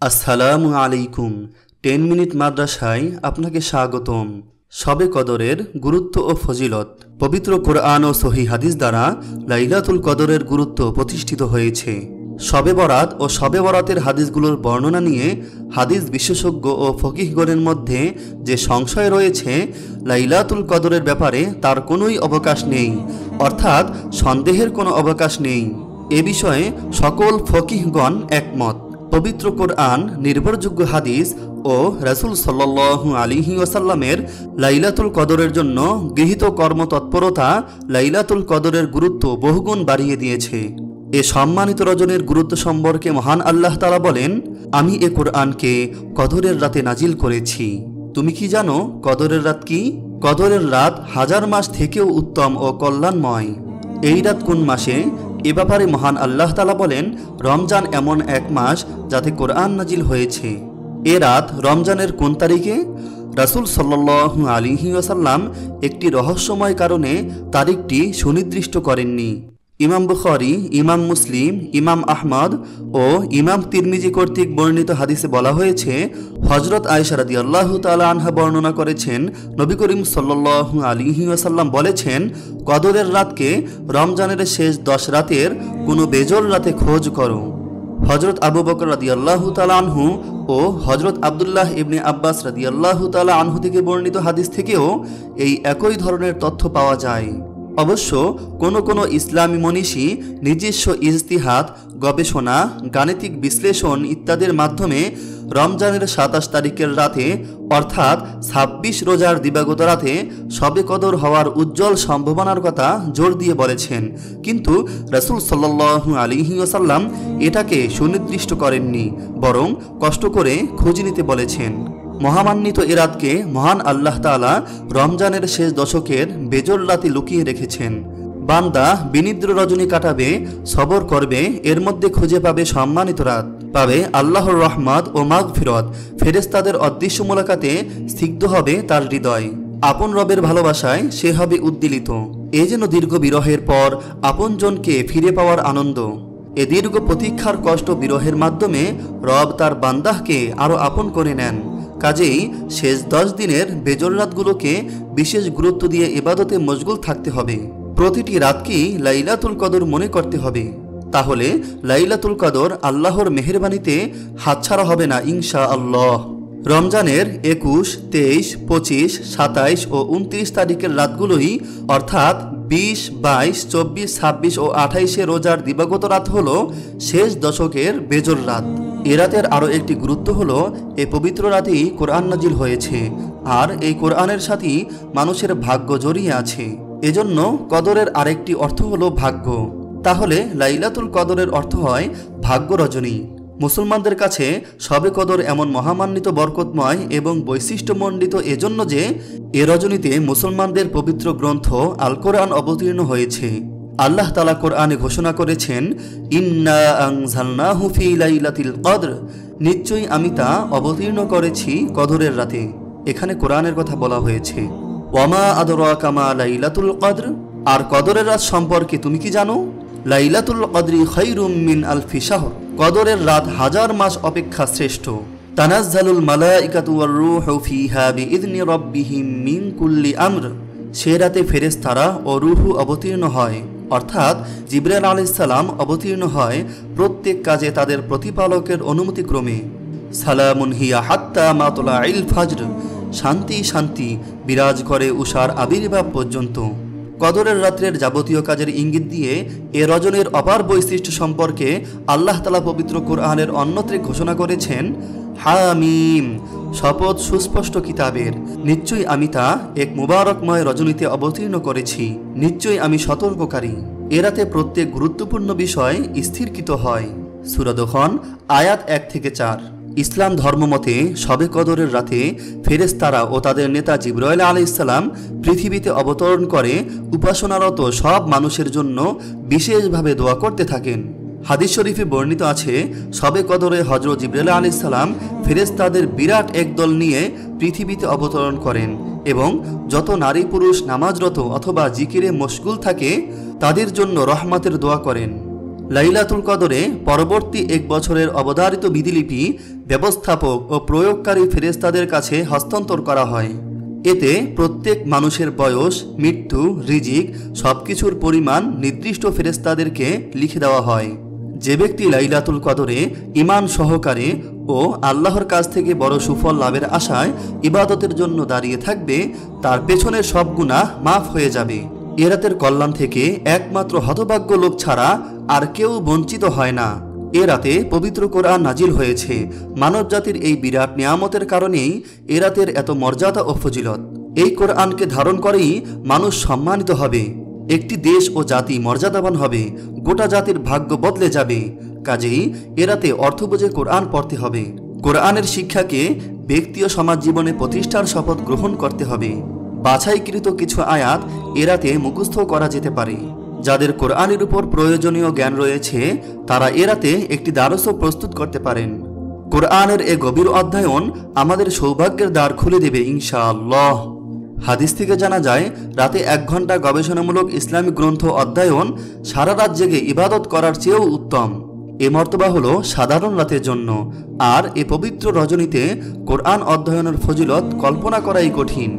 আসসালামু আলাইকুম। 10 মিনিট মাদ্রাসায় আপনাকে স্বাগতম। শবে কদরের গুরুত্ব ও ফজিলত। পবিত্র কোরআন ও সহিহ হাদিস দ্বারা লাইলাতুল কদরের গুরুত্ব প্রতিষ্ঠিত হয়েছে। শবে বরাত ও শবে বরাতের হাদিসগুলোর বর্ণনা নিয়ে হাদিস বিশেষজ্ঞ ও ফকিহগণের মধ্যে যে সংশয় রয়েছে, লাইলাতুল কদরের ব্যাপারে তার কোনোই অবকাশ নেই, অর্থাৎ সন্দেহের কোনো অবকাশ নেই। এ বিষয়ে সকল ফকিহগণ একমত। পবিত্র কোরআন, নির্ভরযোগ্য হাদিস ও রাসূল সাল্লাল্লাহু আলাইহি ওয়াসাল্লামের লাইলাতুল কদরের জন্য গৃহীত কর্মতৎপরতা লাইলাতুল কদরের গুরুত্ব বহুগুণ বাড়িয়ে দিয়েছে। এ সম্মানিত রজনীর গুরুত্ব সম্পর্কে মহান আল্লাহ তাআলা বলেন, আমি এ কোরআনকে কদরের রাতে নাজিল করেছি। তুমি কি জানো কদরের রাত কি? কদরের রাত হাজার মাস থেকেও উত্তম ও কল্যাণময়। এই রাত কোন মাসে? এ ব্যাপারে মহান আল্লাহ তাআলা বলেন, রমজান এমন এক মাস যাতে কোরআন নাজিল হয়েছে। এ রাত রমজানের কোন তারিখে? রাসূল সাল্লাল্লাহু আলাইহি ওয়াসাল্লাম একটি রহস্যময় কারণে তারিখটি সুনির্দিষ্ট করেননি। ইমাম বুখারী, ইমাম মুসলিম, ইমাম আহমদ ও ইমাম তিরমিজি কর্তৃক বর্ণিত হাদিসে বলা হয়েছে, হযরত আয়েশা রাদিয়াল্লাহু তাআলা আনহা বর্ণনা করেছেন, নবী করিম সাল্লাল্লাহু আলাইহি ওয়াসাল্লাম বলেছেন, কদরের রাতকে রমজানের শেষ 10 রাতের কোনো বেজোড় রাতে খোঁজ করো। হযরত আবু বকর রাদিয়াল্লাহু তাআলা আনহু ও হযরত আব্দুল্লাহ ইবনে আব্বাস রাদিয়াল্লাহু তাআলা আনহু থেকে বর্ণিত হাদিস থেকেও এই একই ধরনের তথ্য পাওয়া যায়। অবশ্য কোনো ইসলামী মনীষী নিজস্ব ইজতিহাদ, গবেষণা, গাণিতিক বিশ্লেষণ ইত্যাদির মাধ্যমে রমজানের 27 তারিখের রাতে অর্থাৎ 26 রোজার দিবাগত রাতে শবে কদর হওয়ার উজ্জ্বল সম্ভাবনার কথা জোর দিয়ে বলেছেন, কিন্তু রাসূল সাল্লাল্লাহু আলাইহি ওয়াসাল্লাম এটাকে সুনির্দিষ্ট করেননি, বরং কষ্ট করে খোঁজ নিতে বলেছেন। মহামান্বিত এ রাতকে মহান আল্লাহ তাআলা রমজানের শেষ দশকের বেজোড় রাতে লুকিয়ে রেখেছেন। বান্দা বিনিদ্র রজনী কাটাবে, সবর করবে, এর মধ্যে খুঁজে পাবে সম্মানিত রাত, পাবে আল্লাহর রহমত ও মাগফিরত। ফেরেশতাদের অদৃশ্য মোলাকাতে স্নিগ্ধ হবে তার হৃদয়, আপন রবের ভালোবাসায় সে হবে উদ্দীলিত। এ যেন দীর্ঘ বিরহের পর আপনজনকে ফিরে পাওয়ার আনন্দ। এ দীর্ঘ প্রতীক্ষার কষ্ট বিরহের মাধ্যমে রব তার বান্দাহকে আরও আপন করে নেন। কাজেই শেষ 10 দিনের বেজোড় রাতগুলোকে বিশেষ গুরুত্ব দিয়ে ইবাদতে মশগুল থাকতে হবে। প্রতিটি রাতকেই লাইলাতুল কদর মনে করতে হবে। তাহলে লাইলাতুল কদর আল্লাহর মেহেরবানিতে হাতছাড়া হবে না ইনশাআল্লাহ। রমজানের 21, 23, 25, 27 ও 29 তারিখের রাতগুলোই অর্থাৎ 20, 22, 24, 26 ও 28 রোজার দিবাগত রাত হলো শেষ দশকের বেজোড় রাত। এ রাতের আরও একটি গুরুত্ব হলো, এ পবিত্র রাতেই কোরআন নাজিল হয়েছে, আর এই কোরআনের সাথেই মানুষের ভাগ্য জড়িয়ে আছে। এজন্য কদরের আরেকটি অর্থ হলো ভাগ্য। তাহলে লাইলাতুল কদরের অর্থ হয় ভাগ্য রজনী। মুসলমানদের কাছে শবে কদর এমন মহামান্বিত, বরকতময় এবং বৈশিষ্ট্যমণ্ডিত এজন্য যে এ রজনীতে মুসলমানদের পবিত্র গ্রন্থ আল কোরআন অবতীর্ণ হয়েছে। আল্লাহ তাআলা কোরআনে ঘোষণা করেছেন, ইন্না আনজালনাহু ফি লাইলাতিল কদর, নিশ্চয়ই আমি তা অবতীর্ণ করেছি কদরের রাতে। এখানে কোরআনের কথা বলা হয়েছে। ওয়ামা আদরাকা মা লাইলাতুল কদর, আর কদরের রাত সম্পর্কে তুমি কি জানো? লাইলাতুল কদরি খায়রুম মিন আলফি শাহর, কদরের রাত হাজার মাস অপেক্ষা শ্রেষ্ঠ। তানাজ্জালুল মালাইকাতু ওয়ার রূহু ফিহা বিইذনি রাব্বিহিম মিন কুল্লি আমর, সে রাতে ফেরেশতারা ও রূহু অবতীর্ণ হয়, অর্থাৎ জিবরাইল আলাইহিস সালাম অবতীর্ণ হয় প্রত্যেক কাজে তাদের প্রতিপালকের অনুমতিক্রমে। সালামুন হিয়া হাত্তা মাতলাইল ফাজর, শান্তি শান্তি বিরাজ করে উষার আবির্ভাব পর্যন্ত। কদরের রাত্রের যাবতীয় কাজের ইঙ্গিত দিয়ে এ রজনীর অপার বৈশিষ্ট্য সম্পর্কে আল্লাহ তাআলা পবিত্র কোরআনের অন্যত্রে ঘোষণা করেছেন, হামিম, শপথ সুস্পষ্ট কিতাবের, নিশ্চয়ই আমি তা এক মুবারকময় রজনীতে অবতীর্ণ করেছি, নিশ্চয়ই আমি সতর্ককারী। এ রাতে প্রত্যেক গুরুত্বপূর্ণ বিষয় স্থিরকৃত হয়। সূরা দুখান আয়াত 1 থেকে 4। ইসলাম ধর্মমতে শবে কদরের রাতে ফেরেশতারা ও তাদের নেতা জিবরাইল আলাইহিস সালাম পৃথিবীতে অবতরণ করে উপাসনারত সব মানুষের জন্য বিশেষভাবে দোয়া করতে থাকেন। হাদিস শরীফে বর্ণিত আছে, শবে কদরে হযরত জিবরাইল আলাইহিস সালাম ফেরেশতাদের বিরাট একদল নিয়ে পৃথিবীতে অবতরণ করেন এবং যত নারী পুরুষ নামাজরত অথবা জিকিরে মশগুল থাকে তাদের জন্য রহমতের দোয়া করেন। লাইলাতুল কদরে পরবর্তী 1 বছরের অবধারিত বিধিলিপি ব্যবস্থাপক ও প্রয়োগকারী ফেরেশতাদের কাছে হস্তান্তর করা হয়। এতে প্রত্যেক মানুষের বয়স, মৃত্যু, রিজিক সবকিছুর পরিমাণ নির্দিষ্ট ফেরেশতাদেরকে লিখে দেওয়া হয়। যে ব্যক্তি লাইলাতুল কদরে ঈমান সহকারে ও আল্লাহর কাছ থেকে বড় সুফল লাভের আশায় ইবাদতের জন্য দাঁড়িয়ে থাকবে, তার পেছনের সব গুনাহ মাফ হয়ে যাবে। এ রাতের কল্যাণ থেকে একমাত্র হতভাগ্য লোক ছাড়া আর কেউ বঞ্চিত হয় না। এ রাতে পবিত্র কোরআন নাজিল হয়েছে। মানব জাতির এই বিরাট নিয়ামতের কারণেই এ রাতের এত মর্যাদা ও ফজিলত। এই কোরআনকে ধারণ করেই মানুষ সম্মানিত হবে, একটি দেশ ও জাতি মর্যাদাবান হবে, গোটা জাতির ভাগ্য বদলে যাবে। কাজেই এ রাতে অর্থ বুঝে কোরআন পড়তে হবে। কোরআনের শিক্ষাকে ব্যক্তি ও সমাজ জীবনে প্রতিষ্ঠার শপথ গ্রহণ করতে হবে। বাছাইকৃত কিছু আয়াত এ রাতে মুখস্থ করা যেতে পারে। যাদের কোরআনের উপর প্রয়োজনীয় জ্ঞান রয়েছে তারা এ রাতে একটি দ্বারস্থ প্রস্তুত করতে পারেন। কোরআনের এ গভীর অধ্যয়ন আমাদের সৌভাগ্যের দ্বার খুলে দেবে ইনশাআল্লাহ। হাদিস থেকে জানা যায়, রাতে 1 ঘন্টা গবেষণামূলক ইসলামিক গ্রন্থ অধ্যয়ন সারা রাত জেগে ইবাদত করার চেয়েও উত্তম। এ মর্তবা হলো সাধারণ রাতের জন্য, আর এ পবিত্র রজনীতে কোরআন অধ্যয়নের ফজিলত কল্পনা করাই কঠিন।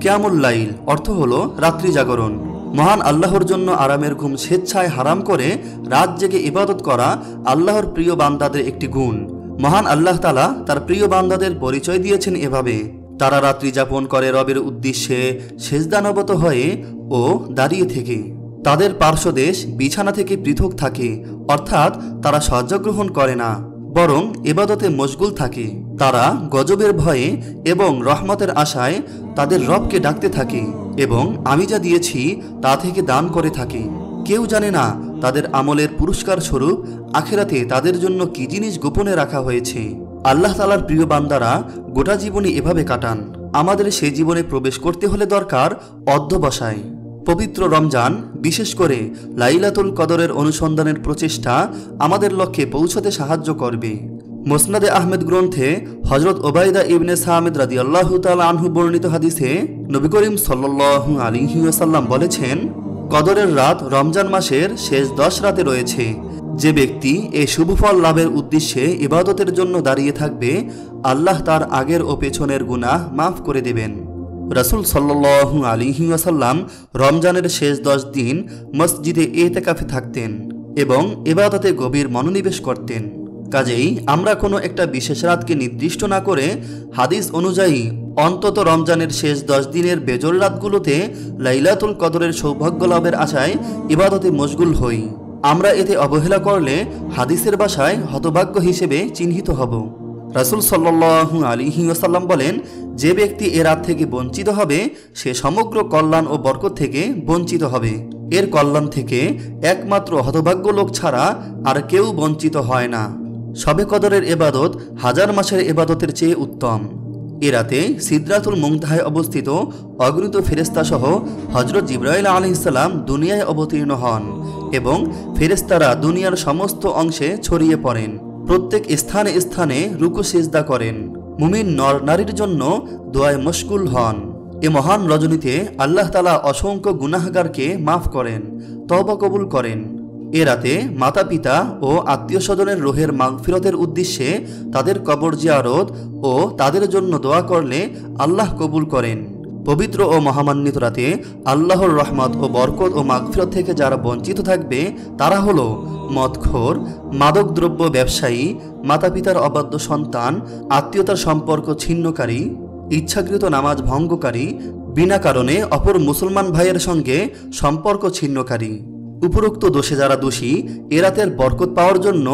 কিয়ামুল লাইল অর্থ হলো রাত্রি জাগরণ। মহান আল্লাহর জন্য আরামের ঘুম স্বেচ্ছায় হারাম করে রাত জেগে ইবাদত করা আল্লাহর প্রিয় বান্দাদের একটি গুণ। মহান আল্লাহ তাআলা তার প্রিয় বান্দাদের পরিচয় দিয়েছেন এভাবে: তারা রাত্রি যাপন করে রবের উদ্দেশ্যে সেজদানবত হয়ে ও দাঁড়িয়ে থেকে। তাদের পার্শ্বদেশ বিছানা থেকে পৃথক থাকে, অর্থাৎ তারা শয্যা গ্রহণ করে না, বরং ইবাদতে মশগুল থাকে। তারা গজবের ভয়ে এবং রহমতের আশায় তাদের রবকে ডাকতে থাকে এবং আমি যা দিয়েছি তা থেকে দান করে থাকে। কেউ জানে না তাদের আমলের পুরস্কার স্বরূপ আখিরাতে তাদের জন্য কি জিনিস গোপনে রাখা হয়েছে। আল্লাহ তাআলার প্রিয় বান্দারা গোটা জীবনই এভাবে কাটান। আমাদের সেই জীবনে প্রবেশ করতে হলে দরকার অধ্যবসায়। পবিত্র রমজান, বিশেষ করে লাইলাতুল কদরের অনুসন্ধানের প্রচেষ্টা আমাদের লক্ষ্যে পৌঁছতে সাহায্য করবে। মুসনাদে আহমেদ গ্রন্থে হযরত ওবায়দা ইবনে সামিদ রাদিয়াল্লাহু তাআলা আনহু বর্ণিত হাদিসে নবী করিম সাল্লাল্লাহু আলাইহি ওয়াসাল্লাম বলেছেন, কদরের রাত রমজান মাসের শেষ 10 রাতে রয়েছে। যে ব্যক্তি এই শুভফল লাভের উদ্দেশ্যে ইবাদতের জন্য দাঁড়িয়ে থাকবে, আল্লাহ তার আগের ও পেছনের গুনাহ মাফ করে দেবেন। রাসূল সাল্লাল্লাহু আলাইহি ওয়াসাল্লাম রমজানের শেষ 10 দিন মসজিদে ইতিকাফে থাকতেন এবং ইবাদতে গভীর মনোনিবেশ করতেন। কাজেই আমরা কোনো একটা বিশেষ রাতকে নির্দিষ্ট না করে হাদিস অনুযায়ী অন্তত রমজানের শেষ 10 দিনের বেজর রাতগুলোতে লাইলাতুল কদরের সৌভাগ্য লাভের আশায় ইবাদতে মশগুল হই। আমরা এতে অবহেলা করলে হাদিসের ভাষায় হতভাগ্য হিসেবে চিহ্নিত হব। রাসূল সাল্লাল্লাহু আলাইহি ওয়াসাল্লাম বলেন, যে ব্যক্তি এ রাত থেকে বঞ্চিত হবে সে সমগ্র কল্যাণ ও বরকত থেকে বঞ্চিত হবে। এর কল্যাণ থেকে একমাত্র হতভাগ্য লোক ছাড়া আর কেউ বঞ্চিত হয় না। শবে কদরের ইবাদত হাজার মাসের ইবাদতের চেয়ে উত্তম। এ রাতে সিদরাতুল মুনতাহায় অবস্থিত অগণিত ফেরেশতা সহ হযরত জিবরাইল আলাইহিস সালাম দুনিয়ায় অবতীর্ণ হন এবং ফেরেশতারা দুনিয়ার সমস্ত অংশে ছড়িয়ে পড়েন। প্রত্যেক স্থানে স্থানে রুকু সিজদা করেন। মুমিন নর নারীর জন্য দোয়ায় মশগুল হন। এ মহান রজনীতে আল্লাহ তাআলা অসংখ্য গুনাহগারকে মাফ করেন, তওবা কবুল করেন। এ রাতে মাতা পিতা ও আত্মীয় স্বজনের রুহের মাগফিরতের উদ্দেশ্যে তাদের কবর জিয়ারত ও তাদের জন্য দোয়া করলে আল্লাহ কবুল করেন। পবিত্র ও মহামান্বিত রাতে আল্লাহর রহমত ও বরকত ও মাগফিরত থেকে যারা বঞ্চিত থাকবে তারা হলো মদখোর, মাদকদ্রব্য ব্যবসায়ী, মাতা পিতার অবাধ্য সন্তান, আত্মীয়তার সম্পর্ক ছিন্নকারী, ইচ্ছাকৃত নামাজ ভঙ্গকারী, বিনা কারণে অপর মুসলমান ভাইয়ের সঙ্গে সম্পর্ক ছিন্নকারী। উপরোক্ত দোষে যারা দোষী, এ রাতের বরকত পাওয়ার জন্য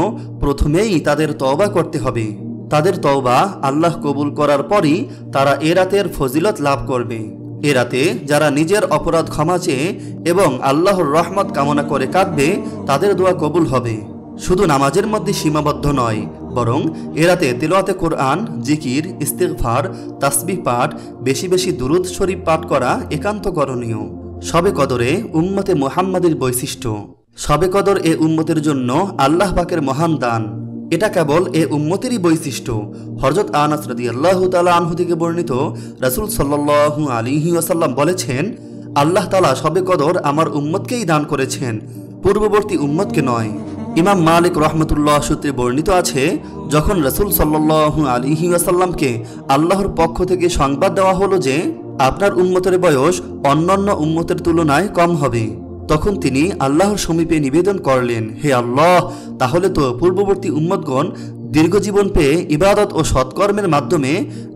প্রথমেই তাদের তওবা করতে হবে। তাদের তওবা আল্লাহ কবুল করার পরই তারা এ রাতের ফজিলত লাভ করবে। এ রাতে যারা নিজের অপরাধ ক্ষমা চেয়ে এবং আল্লাহর রহমত কামনা করে কাঁদবে তাদের দোয়া কবুল হবে। শুধু নামাজের মধ্যে সীমাবদ্ধ নয়, বরং এ রাতে তিলাওয়াতে কোরআন, জিকির, ইস্তিগফার, তাসবিহ পাঠ, বেশি বেশি দুরূদ শরীফ পাঠ করা একান্ত করণীয়। শবে কদরে উম্মতে মুহাম্মাদের বৈশিষ্ট্য। শবে কদর এ উম্মতের জন্য আল্লাহ পাকের মহান দান। এটা কেবল এ উম্মতেরই বৈশিষ্ট্য। হযরত আনাস রাদিয়াল্লাহু তাআলা আনহু থেকে বর্ণিত, রাসূল সাল্লাল্লাহু আলাইহি ওয়াসাল্লাম বলেছেন, আল্লাহ তাআলা শবে কদর আমার উম্মতকেই দান করেছেন, পূর্ববর্তী উম্মতকে নয়। ইমাম মালিক রহমতুল্লাহ সূত্রে বর্ণিত আছে, যখন রাসূল সাল্লাল্লাহু আলাইহি ওয়াসাল্লামকে আল্লাহর পক্ষ থেকে সংবাদ দেওয়া হলো যে আপনার উম্মতের বয়স অন্যান্য উম্মতের তুলনায় কম হবে, তখন তিনি আল্লাহর সমীপে নিবেদন করলেন, হে আল্লাহ, তাহলে তো পূর্ববর্তী উম্মতগণ দীর্ঘজীবন পেয়ে ইবাদত ও সৎকর্মের মাধ্যমে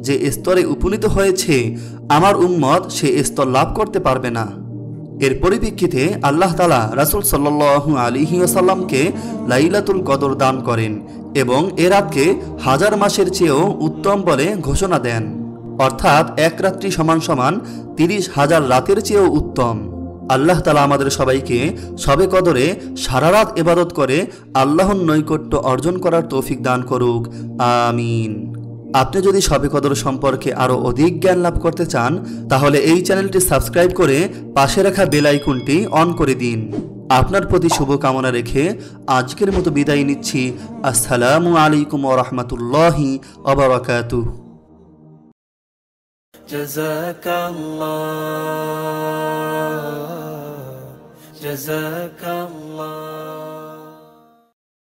যে স্তরে উপনীত হয়েছে, আমার উম্মত সে স্তর লাভ করতে পারবে না। এর পরিপ্রেক্ষিতে আল্লাহ তাআলা রাসূল সাল্লাল্লাহু আলাইহি ওয়াসাল্লামকে লাইলাতুল কদর দান করেন এবং এ রাতকে হাজার মাসের চেয়েও উত্তম বলে ঘোষণা দেন, অর্থাৎ এক রাত্রি সমান সমান 30,000 রাতের চেয়েও উত্তম। আল্লাহ তাআলা আমাদের সবাইকে শবে কদরে সারা রাত ইবাদত করে আল্লাহর নৈকট্য অর্জন করার তৌফিক দান করুক, আমিন। আপনি যদি শবে কদর সম্পর্কে আরও অধিক জ্ঞান লাভ করতে চান, তাহলে এই চ্যানেলটি সাবস্ক্রাইব করে পাশে রাখা বেল আইকনটি অন করে দিন। আপনার প্রতি শুভকামনা রেখে আজকের মতো বিদায় নিচ্ছি। আসসালামু আলাইকুম ওয়া রাহমাতুল্লাহি ওয়া বারাকাতুহু। জাযাকাল্লাহ।